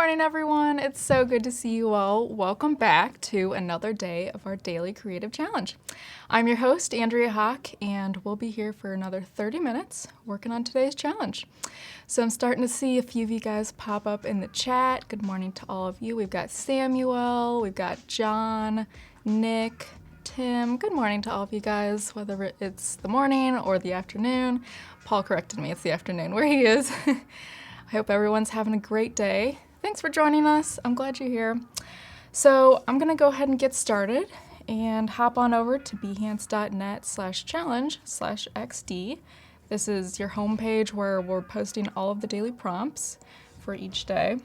morning, everyone. It's so good to see you all. Welcome back to another day of our daily creative challenge. I'm your host, Andrea Hawk, and we'll be here for another 30 minutes working on today's challenge. So I'm starting to see a few of you guys pop up in the chat. Good morning to all of you. We've got Samuel, we've got John, Nick, Tim. Good morning to all of you guys, whether it's the morning or the afternoon. Paul corrected me, it's the afternoon where he is. I hope everyone's having a great day. Thanks for joining us. I'm glad you're here. So I'm gonna go ahead and get started and hop on over to behance.net/challenge/XD. This is your homepage where we're posting all of the daily prompts for each day.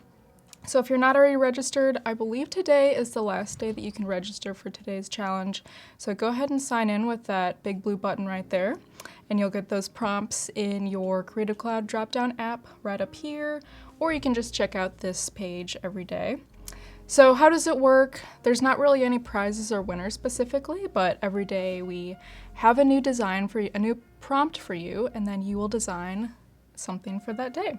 So if you're not already registered, I believe today is the last day that you can register for today's challenge. So go ahead and sign in with that big blue button right there, and you'll get those prompts in your Creative Cloud drop-down app right up here, or you can just check out this page every day. So how does it work? There's not really any prizes or winners specifically, but every day we have a new design for you, a new prompt for you, and then you will design something for that day.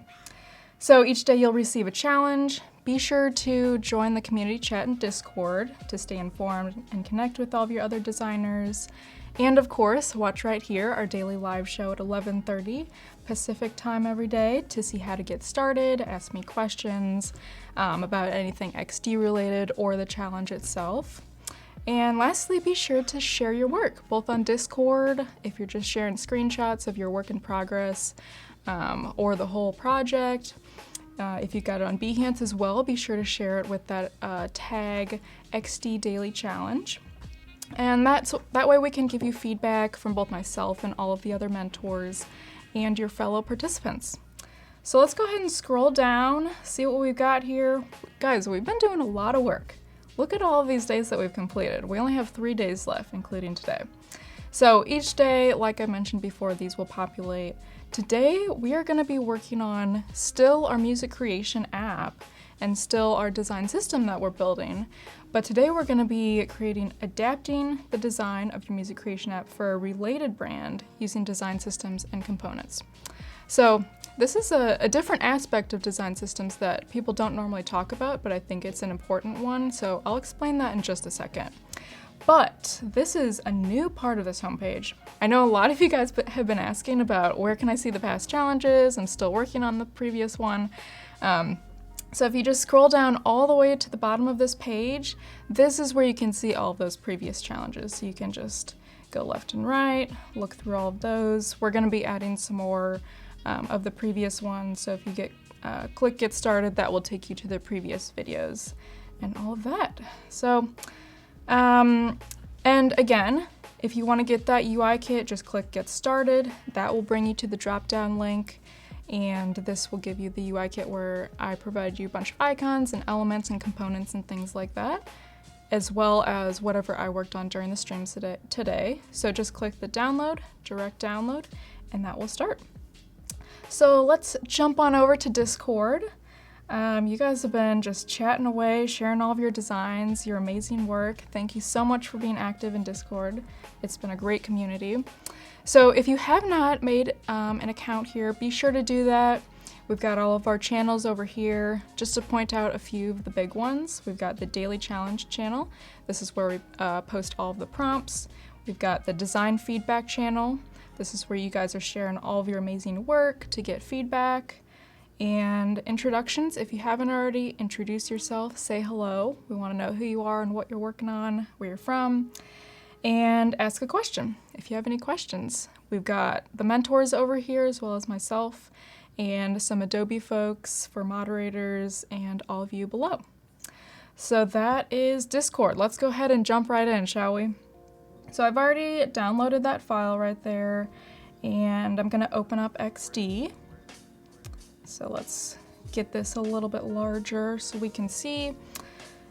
So each day you'll receive a challenge. Be sure to join the community chat in Discord to stay informed and connect with all of your other designers. And of course, watch right here our daily live show at 11:30 Pacific time every day to see how to get started, ask me questions about anything XD related or the challenge itself. And lastly, be sure to share your work, both on Discord, if you're just sharing screenshots of your work in progress, or the whole project. If you got it on Behance as well, be sure to share it with that tag XD Daily Challenge. And that way we can give you feedback from both myself and all of the other mentors and your fellow participants. So let's go ahead and scroll down, see what we've got here. Guys, we've been doing a lot of work. Look at all of these days that we've completed. We only have 3 days left, including today. So each day, like I mentioned before, these will populate. Today, we are going to be working on still our music creation app and still our design system that we're building. But today we're going to be adapting the design of your music creation app for a related brand using design systems and components. So this is a different aspect of design systems that people don't normally talk about, but I think it's an important one. So I'll explain that in just a second. But this is a new part of this homepage. I know a lot of you guys have been asking about where can I see the past challenges. I'm still working on the previous one. So if you just scroll down all the way to the bottom of this page, this is where you can see all of those previous challenges. So you can just go left and right, look through all of those. We're gonna be adding some more of the previous ones. So if you click Get Started, that will take you to the previous videos and all of that. So. And again, if you want to get that UI kit, just click Get Started. That will bring you to the drop-down link, and this will give you the UI kit where I provide you a bunch of icons and elements and components and things like that, as well as whatever I worked on during the streams today. So just click the download, direct download, and that will start. So let's jump on over to Discord. You guys have been just chatting away, sharing all of your designs, your amazing work. Thank you so much for being active in Discord. It's been a great community. So if you have not made an account here, be sure to do that. We've got all of our channels over here. Just to point out a few of the big ones, we've got the Daily Challenge channel. This is where we post all of the prompts. We've got the Design Feedback channel. This is where you guys are sharing all of your amazing work to get feedback. And introductions, if you haven't already, introduce yourself, say hello. We want to know who you are and what you're working on, where you're from, and ask a question if you have any questions. We've got the mentors over here as well as myself and some Adobe folks for moderators and all of you below. So that is Discord. Let's go ahead and jump right in, shall we? So I've already downloaded that file right there, and I'm going to open up XD. So let's get this a little bit larger so we can see.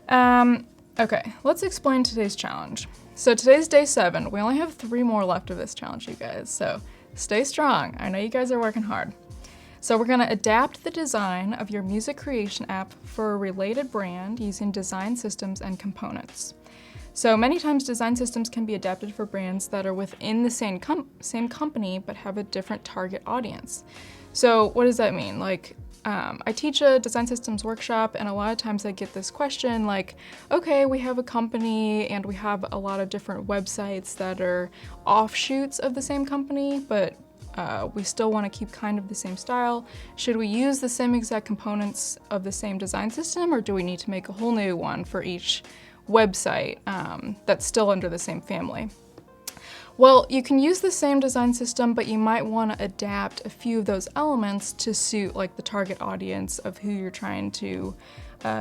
Okay, let's explain today's challenge. So today's day 7. We only have 3 more left of this challenge, you guys. So stay strong. I know you guys are working hard. So we're gonna adapt the design of your music creation app for a related brand using design systems and components. So many times design systems can be adapted for brands that are within the same company but have a different target audience. So what does that mean? Like, I teach a design systems workshop, and a lot of times I get this question like, okay, we have a company and we have a lot of different websites that are offshoots of the same company, but we still want to keep kind of the same style. Should we use the same exact components of the same design system, or do we need to make a whole new one for each website that's still under the same family? Well, you can use the same design system, but you might want to adapt a few of those elements to suit like the target audience of who you're trying to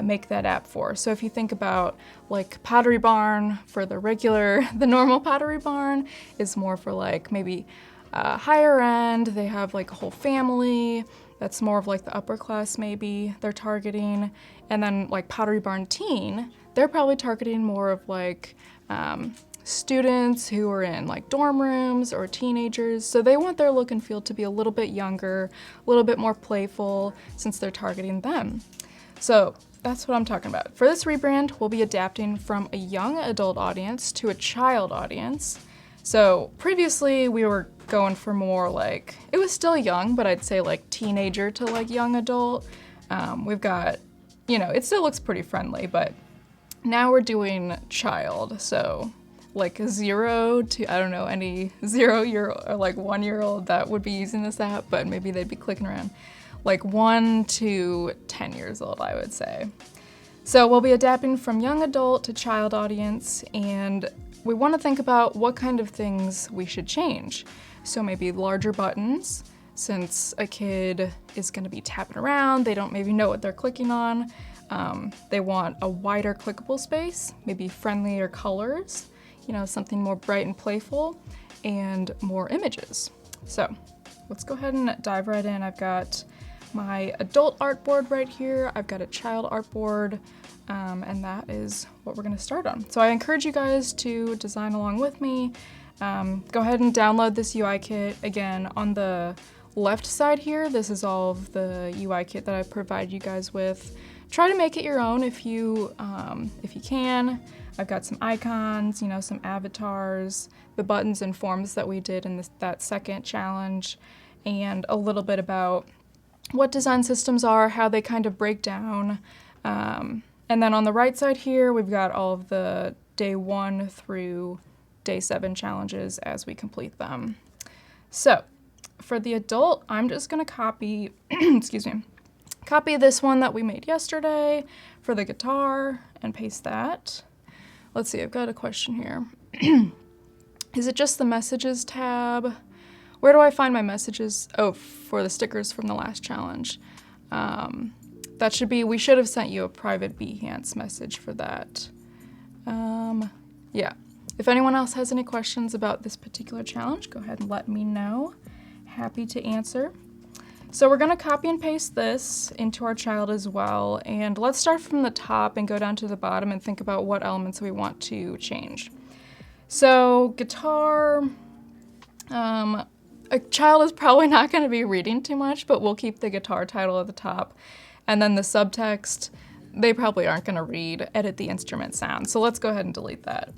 make that app for. So if you think about like Pottery Barn for the normal Pottery Barn is more for like maybe higher end. They have like a whole family. That's more of like the upper class maybe they're targeting. And then like Pottery Barn Teen, they're probably targeting more of like students who are in like dorm rooms or teenagers. So they want their look and feel to be a little bit younger, a little bit more playful since they're targeting them. So that's what I'm talking about. For this rebrand, we'll be adapting from a young adult audience to a child audience. So previously we were going for more like, it was still young, but I'd say like teenager to like young adult. We've got, it still looks pretty friendly, but now we're doing child. So like a 0 to, I don't know, any 0-year-old or like 1-year-old that would be using this app, but maybe they'd be clicking around. Like 1 to 10 years old, I would say. So we'll be adapting from young adult to child audience, and we want to think about what kind of things we should change. So maybe larger buttons, since a kid is going to be tapping around, they don't maybe know what they're clicking on. They want a wider clickable space, maybe friendlier colors, something more bright and playful, and more images. So let's go ahead and dive right in. I've got my adult artboard right here. I've got a child artboard, and that is what we're gonna start on. So I encourage you guys to design along with me. Go ahead and download this UI kit. Again, on the left side here, this is all of the UI kit that I provide you guys with. Try to make it your own if you can. I've got some icons, some avatars, the buttons and forms that we did in that second challenge, and a little bit about what design systems are, how they kind of break down. And then on the right side here, we've got all of the day 1 through day 7 challenges as we complete them. So for the adult, I'm just gonna copy, copy this one that we made yesterday for the guitar and paste that. Let's see, I've got a question here. Is it just the messages tab? Where do I find my messages? Oh, for the stickers from the last challenge. That should be, we should have sent you a private Behance message for that. Yeah. If anyone else has any questions about this particular challenge, go ahead and let me know. Happy to answer. So we're gonna copy and paste this into our child as well, and let's start from the top and go down to the bottom and think about what elements we want to change. So guitar, a child is probably not gonna be reading too much, but we'll keep the guitar title at the top. And then the subtext, they probably aren't gonna read, edit the instrument sound. So let's go ahead and delete that.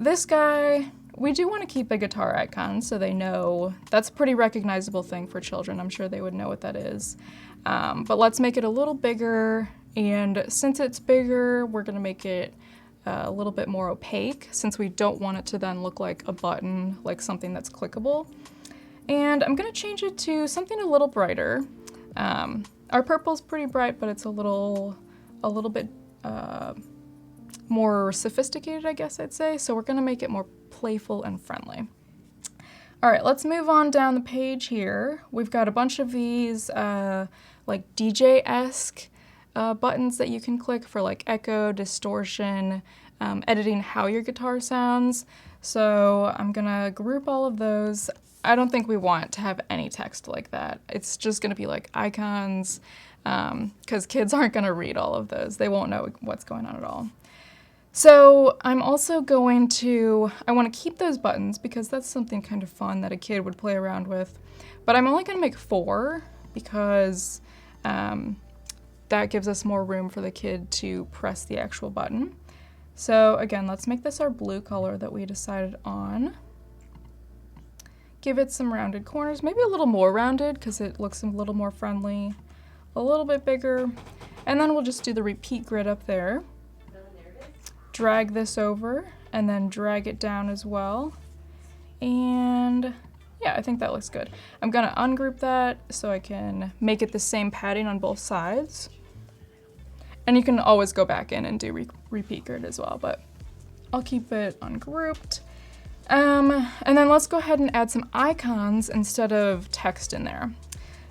This guy, we do want to keep the guitar icon so they know. That's a pretty recognizable thing for children. I'm sure they would know what that is. But let's make it a little bigger, and since it's bigger, we're gonna make it a little bit more opaque since we don't want it to then look like a button, like something that's clickable. And I'm gonna change it to something a little brighter. Our purple's pretty bright, but it's a little bit more sophisticated, I guess I'd say. So we're gonna make it more playful and friendly. All right, let's move on down the page here. We've got a bunch of these like DJ-esque buttons that you can click for like echo, distortion, editing how your guitar sounds. So I'm gonna group all of those. I don't think we want to have any text like that. It's just gonna be like icons, because kids aren't gonna read all of those. They won't know what's going on at all. So I'm also going to, I want to keep those buttons because that's something kind of fun that a kid would play around with, but I'm only going to make 4 because that gives us more room for the kid to press the actual button. So again, let's make this our blue color that we decided on. Give it some rounded corners, maybe a little more rounded because it looks a little more friendly, a little bit bigger. And then we'll just do the repeat grid up there. Drag this over and then drag it down as well. And yeah, I think that looks good. I'm gonna ungroup that so I can make it the same padding on both sides. And you can always go back in and do repeat grid as well, but I'll keep it ungrouped. And then let's go ahead and add some icons instead of text in there.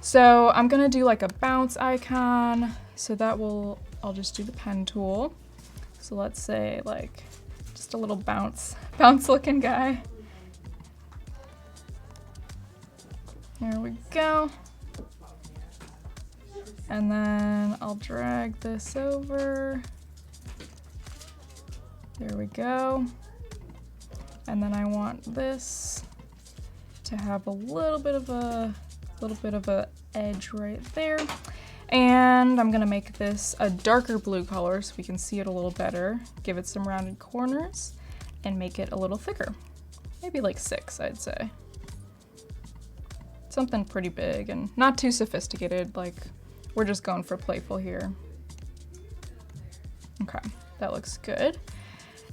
So I'm gonna do like a bounce icon. So that will, I'll just do the pen tool. So let's say like just a little bounce looking guy. There we go. And then I'll drag this over. There we go. And then I want this to have a little bit of a edge right there. And I'm gonna make this a darker blue color so we can see it a little better. Give it some rounded corners and make it a little thicker. Maybe like 6, I'd say. Something pretty big and not too sophisticated, like we're just going for playful here. Okay, that looks good.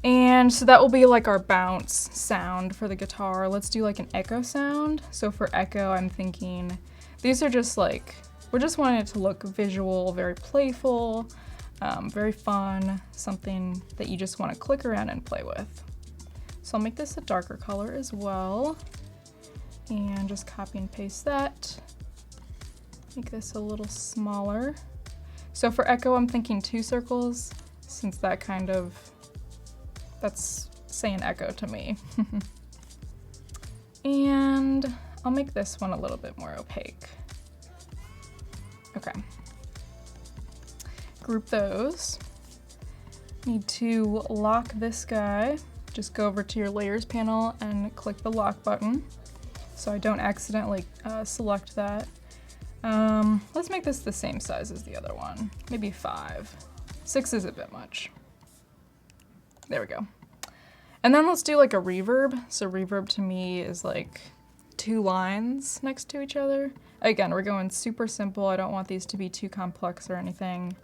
And so that will be like our bounce sound for the guitar. Let's do like an echo sound. So for echo, I'm thinking, these are just like, we're just wanting it to look visual, very playful, very fun, something that you just want to click around and play with. So I'll make this a darker color as well. And just copy and paste that. Make this a little smaller. So for echo, I'm thinking 2 circles, since that kind of, that's saying echo to me. And I'll make this one a little bit more opaque. Okay. Group those. Need to lock this guy. Just go over to your layers panel and click the lock button so I don't accidentally select that. Let's make this the same size as the other one, maybe 5. 6 is a bit much. There we go. And then let's do like a reverb. So reverb to me is like 2 lines next to each other. Again, we're going super simple. I don't want these to be too complex or anything.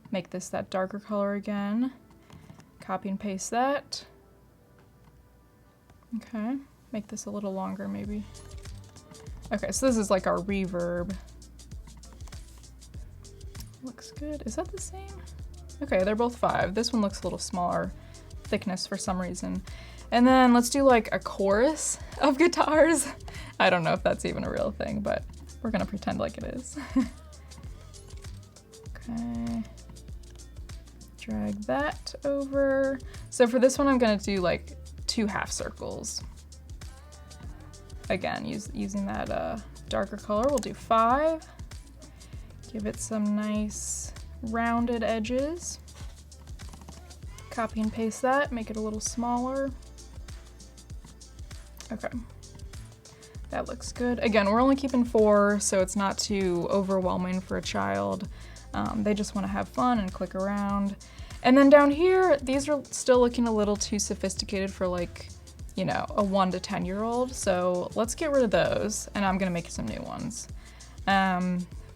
Make this that darker color again. Copy and paste that. Okay, make this a little longer maybe. Okay, so this is like our reverb. Looks good. Is that the same? Okay, they're both 5. This one looks a little smaller thickness for some reason. And then let's do like a chorus of guitars. I don't know if that's even a real thing, but we're gonna pretend like it is. Okay. Drag that over. So for this one, I'm gonna do like 2 half circles. Again, using that darker color, we'll do 5. Give it some nice rounded edges. Copy and paste that, make it a little smaller. Okay, that looks good. Again, we're only keeping 4, so it's not too overwhelming for a child. They just want to have fun and click around. And then down here, these are still looking a little too sophisticated for like, you know, a 1 to 10-year-old. So let's get rid of those, and I'm gonna make some new ones.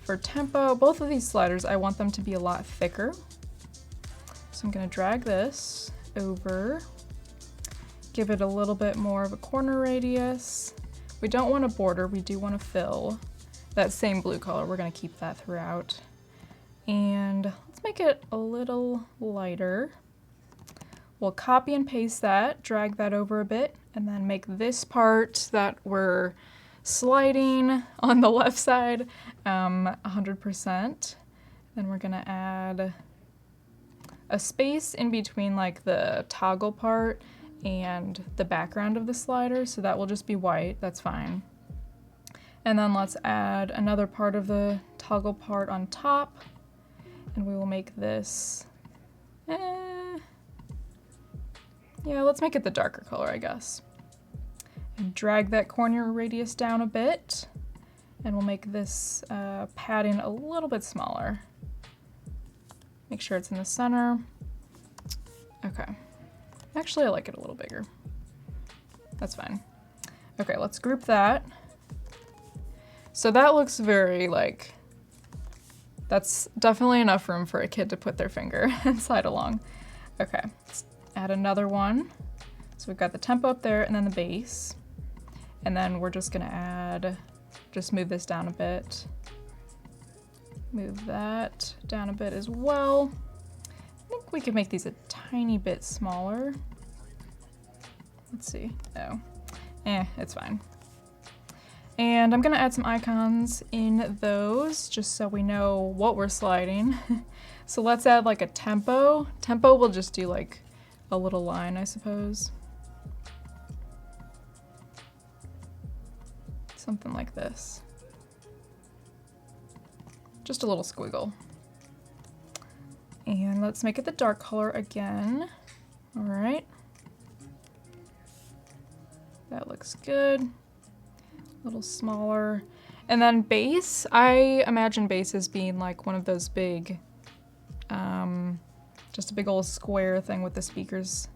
For tempo, both of these sliders, I want them to be a lot thicker. So I'm gonna drag this over, give it a little bit more of a corner radius. We don't want a border, we do want to fill. That same blue color, we're gonna keep that throughout. And let's make it a little lighter. We'll copy and paste that, drag that over a bit, and then make this part that we're sliding on the left side 100%. Then we're gonna add a space in between like the toggle part and the background of the slider, so that will just be white, that's fine. And then let's add another part of the toggle part on top, and we will make this, yeah, let's make it the darker color, I guess. And drag that corner radius down a bit, and we'll make this padding a little bit smaller. Make sure it's in the center. Okay. Actually, I like it a little bigger. That's fine. Okay, let's group that. So that looks very like, that's definitely enough room for a kid to put their finger and slide along. Okay, let's add another one. So we've got the tempo up there and then the bass. And then we're just gonna add, just move this down a bit. Move that down a bit as well. I think we could make these a tiny bit smaller. Let's see, oh, it's fine. And I'm gonna add some icons in those just so we know what we're sliding. So let's add like a tempo. Tempo will just do like a little line, I suppose. Something like this. Just a little squiggle. And let's make it the dark color again. All right. That looks good. A little smaller. And then bass, I imagine bass as being like one of those big, just a big old square thing with the speakers.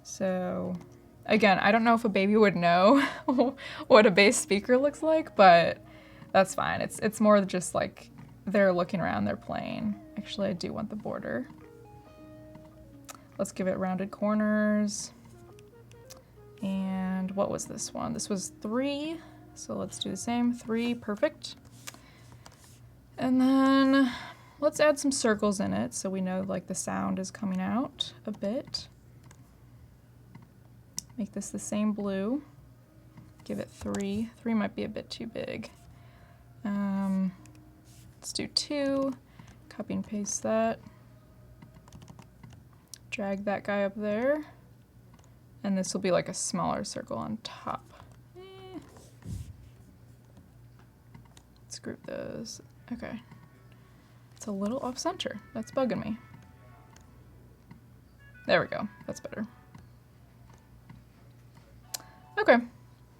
So again, I don't know if a baby would know what a bass speaker looks like, but that's fine. It's more just like they're looking around, they're playing. Actually, I do want the border. Let's give it rounded corners. And what was this one? This was 3, so let's do the same. 3, perfect. And then let's add some circles in it so we know like the sound is coming out a bit. Make this the same blue. Give it 3. 3 might be a bit too big. Let's do 2. Copy and paste that. Drag that guy up there. And this will be like a smaller circle on top. Let's group those. Okay. It's a little off center. That's bugging me. There we go. That's better. Okay.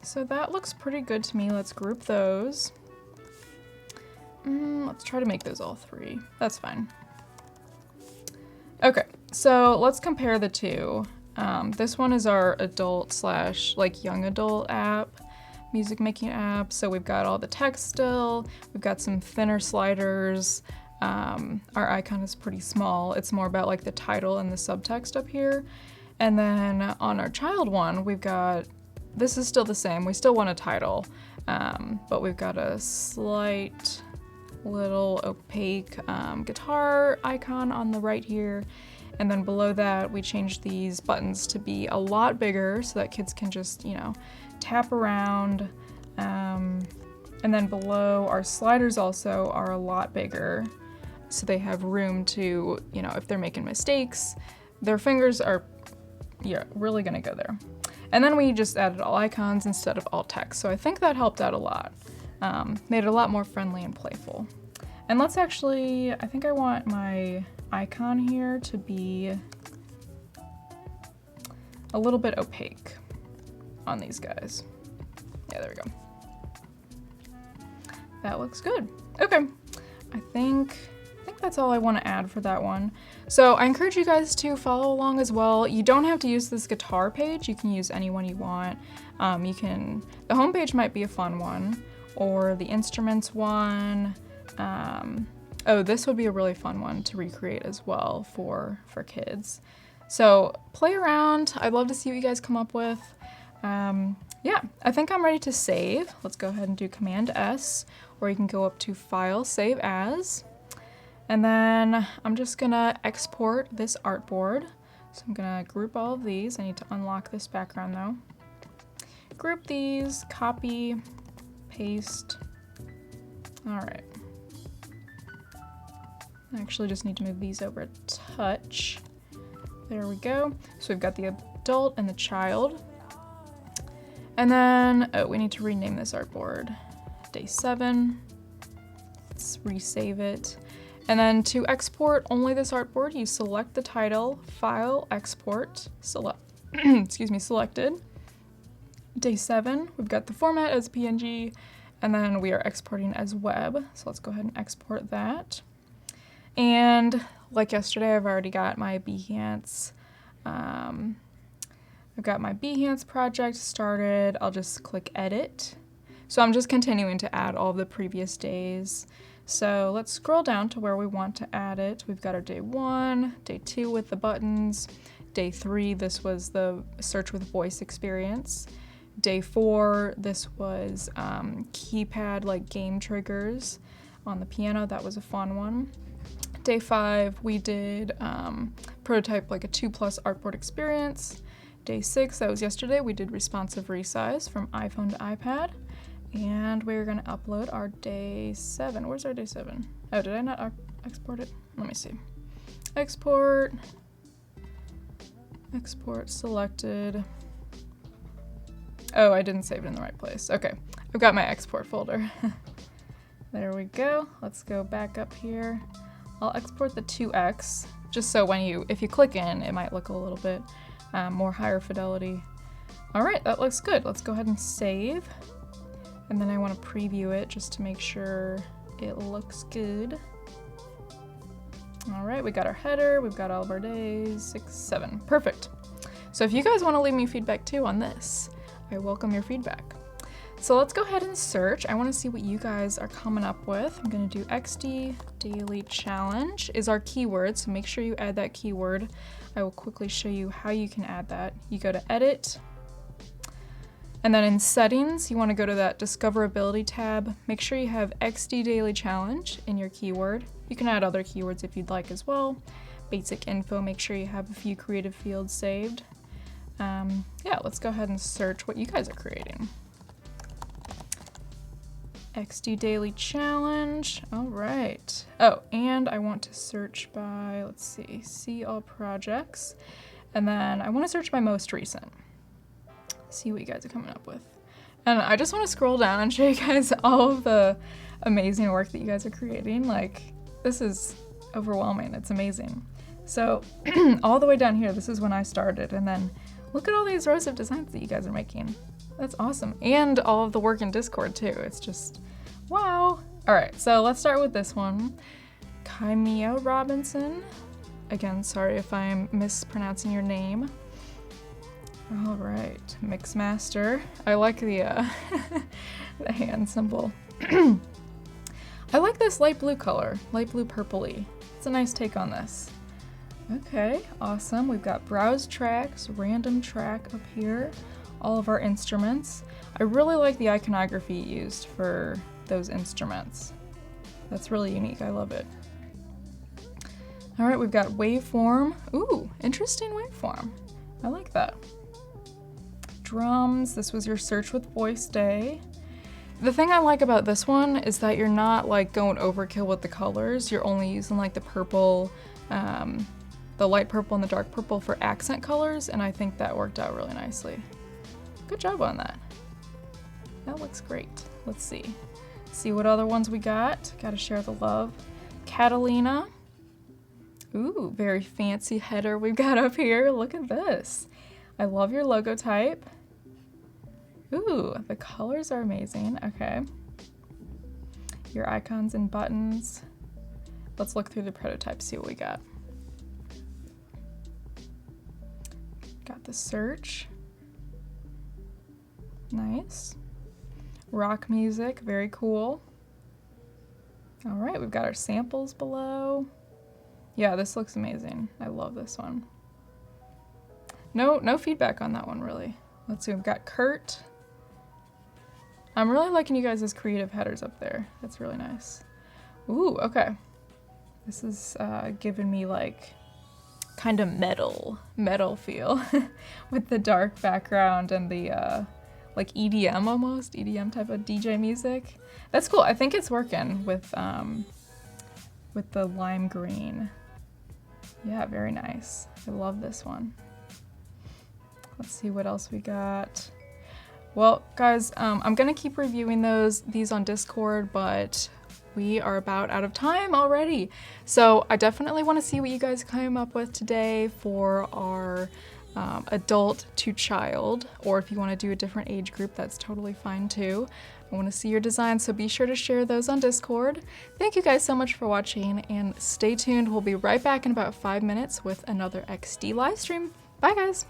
So that looks pretty good to me. Let's group those. Let's try to make those all 3. That's fine. Okay. So let's compare the two. This one is our adult / like young adult app, music making app. So we've got all the text still, we've got some thinner sliders. Our icon is pretty small. It's more about like the title and the subtext up here. And then on our child one, we've got, this is still the same. We still want a title, but we've got a slight little opaque guitar icon on the right here. And then below that, we changed these buttons to be a lot bigger so that kids can just, you know, tap around. And then below, our sliders also are a lot bigger. So they have room to, you know, if they're making mistakes, their fingers are, yeah, really gonna go there. And then we just added all icons instead of all text. So I think that helped out a lot. Made it a lot more friendly and playful. And let's actually, I think I want my icon here to be a little bit opaque on these guys. Yeah, there we go. That looks good. Okay, I think that's all I want to add for that one. So I encourage you guys to follow along as well. You don't have to use this guitar page. You can use any one you want. The home page might be a fun one, or the instruments one. Oh, this would be a really fun one to recreate as well for kids. So play around. I'd love to see what you guys come up with. Yeah, I think I'm ready to save. Let's go ahead and do Command S, or you can go up to File, Save As. And then I'm just gonna export this artboard. So I'm gonna group all of these. I need to unlock this background though. Group these, copy, paste. All right. I actually just need to move these over a touch. There we go. So we've got the adult and the child. And then, oh, we need to rename this artboard. Day 7. Let's resave it. And then to export only this artboard, you select the title, File, Export, select, excuse me, selected. Day 7, we've got the format as PNG, and then we are exporting as web. So let's go ahead and export that. And like yesterday, I've already got my Behance I've got my Behance project started. I'll just click edit. So I'm just continuing to add all of the previous days. So let's scroll down to where we want to add it. We've got our day 1, day 2 with the buttons, day 3, this was the search with voice experience. Day 4, this was keypad like game triggers on the piano. That was a fun one. Day 5, we did prototype like a 2+ artboard experience. Day 6, that was yesterday, we did responsive resize from iPhone to iPad. And we're gonna upload our day 7. Where's our day 7? Oh, did I not export it? Let me see. Export selected. Oh, I didn't save it in the right place. Okay, I've got my export folder. There we go. Let's go back up here. I'll export the 2x, just so if you click in, it might look a little bit more higher fidelity. All right, that looks good. Let's go ahead and save. And then I want to preview it just to make sure it looks good. All right, we got our header, we've got all of our days, 6, 7, perfect. So if you guys want to leave me feedback too on this, I welcome your feedback. So let's go ahead and search. I want to see what you guys are coming up with. I'm going to do XD Daily Challenge is our keyword, so make sure you add that keyword. I will quickly show you how you can add that. You go to Edit, and then in Settings, you want to go to that Discoverability tab. Make sure you have XD Daily Challenge in your keyword. You can add other keywords if you'd like as well. Basic info, make sure you have a few creative fields saved. Yeah, let's go ahead and search what you guys are creating. XD Daily Challenge, all right. Oh, and I want to search by, let's see all projects. And then I want to search by most recent. See what you guys are coming up with. And I just want to scroll down and show you guys all of the amazing work that you guys are creating. Like, this is overwhelming, it's amazing. So all the way down here, this is when I started, and then look at all these rows of designs that you guys are making. That's awesome. And all of the work in Discord too. It's just, wow. All right, so let's start with this one. Kaimia Robinson. Again, sorry if I'm mispronouncing your name. All right, Mixmaster. I like the, the hand symbol. I like this light blue color, light blue purpley. It's a nice take on this. Okay, awesome. We've got browse tracks, random track up here, all of our instruments. I really like the iconography used for those instruments. That's really unique, I love it. All right, we've got waveform. Ooh, interesting waveform. I like that. Drums, this was your search with voice day. The thing I like about this one is that you're not like going overkill with the colors. You're only using like the purple, the light purple and the dark purple for accent colors, and I think that worked out really nicely. Good job on that. That looks great. Let's see what other ones we got. Gotta share the love. Catalina. Ooh, very fancy header we've got up here. Look at this. I love your logo type. Ooh, the colors are amazing. Okay. Your icons and buttons. Let's look through the prototype, see what we got. Got the search. Nice. Rock music, very cool. All right, we've got our samples below. Yeah, this looks amazing. I love this one. No feedback on that one, really. Let's see, we've got Kurt. I'm really liking you guys' creative headers up there. That's really nice. Ooh, okay. This is giving me like kind of metal feel with the dark background and the like EDM almost, EDM type of DJ music. That's cool. I think it's working with the lime green. Yeah, very nice. I love this one. Let's see what else we got. Well, guys, I'm gonna keep reviewing these on Discord, but we are about out of time already. So I definitely want to see what you guys came up with today for our adult to child, or if you want to do a different age group, that's totally fine too. I want to see your designs, so be sure to share those on Discord. Thank you guys so much for watching, and stay tuned. We'll be right back in about 5 minutes with another XD live stream. Bye guys!